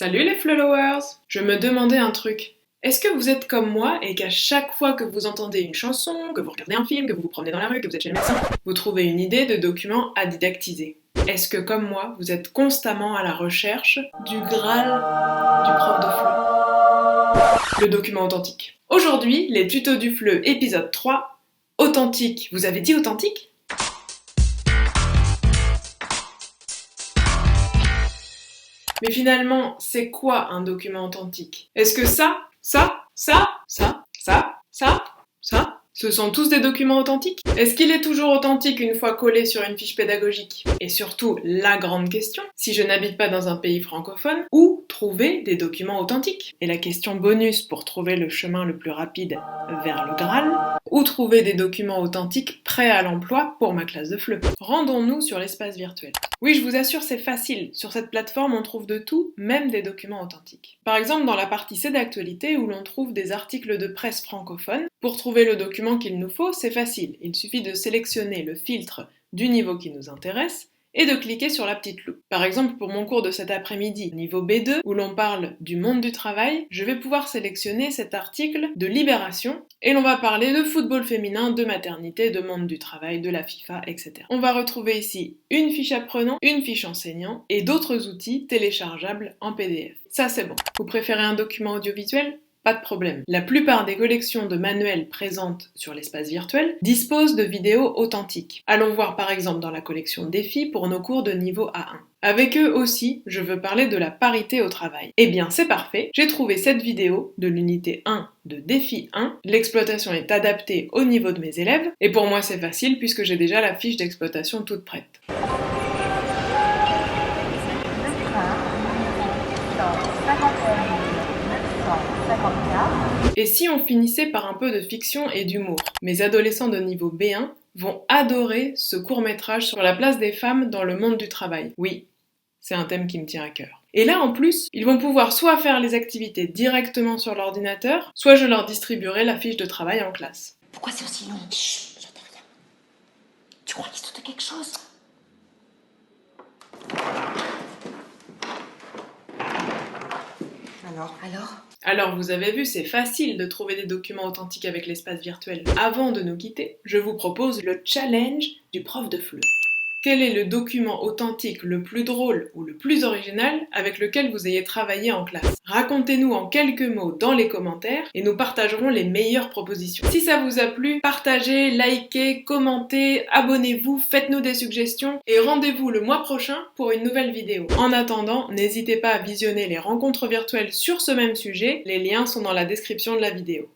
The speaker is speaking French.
Salut les followers! Je me demandais un truc. Est-ce que vous êtes comme moi et qu'à chaque fois que vous entendez une chanson, que vous regardez un film, que vous vous promenez dans la rue, que vous êtes chez le médecin, vous trouvez une idée de document à didactiser? Est-ce que comme moi, vous êtes constamment à la recherche du Graal du prof de FLE? Le document authentique. Aujourd'hui, les tutos du FLE épisode 3, authentique. Vous avez dit authentique? Mais finalement, c'est quoi un document authentique? Est-ce que ça, ce sont tous des documents authentiques? Est-ce qu'il est toujours authentique une fois collé sur une fiche pédagogique? Et surtout, la grande question, si je n'habite pas dans un pays francophone, où trouver des documents authentiques? Et la question bonus pour trouver le chemin le plus rapide vers le Graal, où trouver des documents authentiques prêts à l'emploi pour ma classe de FLE? Rendons-nous sur l'espace virtuel. Oui, je vous assure, c'est facile. Sur cette plateforme, on trouve de tout, même des documents authentiques. Par exemple, dans la partie C'est d'actualité, où l'on trouve des articles de presse francophones, pour trouver le document qu'il nous faut, c'est facile. Il suffit de sélectionner le filtre du niveau qui nous intéresse et de cliquer sur la petite loupe. Par exemple, pour mon cours de cet après-midi, niveau B2, où l'on parle du monde du travail, je vais pouvoir sélectionner cet article de Libération, et l'on va parler de football féminin, de maternité, de monde du travail, de la FIFA, etc. On va retrouver ici une fiche apprenant, une fiche enseignant, et d'autres outils téléchargeables en PDF. Ça c'est bon. Vous préférez un document audiovisuel ? Pas de problème. La plupart des collections de manuels présentes sur l'espace virtuel disposent de vidéos authentiques. Allons voir par exemple dans la collection Défi pour nos cours de niveau A1. Avec eux aussi, je veux parler de la parité au travail. Eh bien c'est parfait, j'ai trouvé cette vidéo de l'unité 1 de Défi 1. L'exploitation est adaptée au niveau de mes élèves, et pour moi c'est facile puisque j'ai déjà la fiche d'exploitation toute prête. Et si on finissait par un peu de fiction et d'humour? Mes adolescents de niveau B1 vont adorer ce court-métrage sur la place des femmes dans le monde du travail. Oui, c'est un thème qui me tient à cœur. Et là, en plus, ils vont pouvoir soit faire les activités directement sur l'ordinateur, soit je leur distribuerai la fiche de travail en classe. Pourquoi c'est aussi long? Chut, j'entends rien. Tu crois qu'il saute quelque chose? Alors vous avez vu, c'est facile de trouver des documents authentiques avec l'espace virtuel. Avant de nous quitter, je vous propose le challenge du prof de FLE. Quel est le document authentique le plus drôle ou le plus original avec lequel vous ayez travaillé en classe? Racontez-nous en quelques mots dans les commentaires et nous partagerons les meilleures propositions. Si ça vous a plu, partagez, likez, commentez, abonnez-vous, faites-nous des suggestions et rendez-vous le mois prochain pour une nouvelle vidéo. En attendant, n'hésitez pas à visionner les rencontres virtuelles sur ce même sujet, les liens sont dans la description de la vidéo.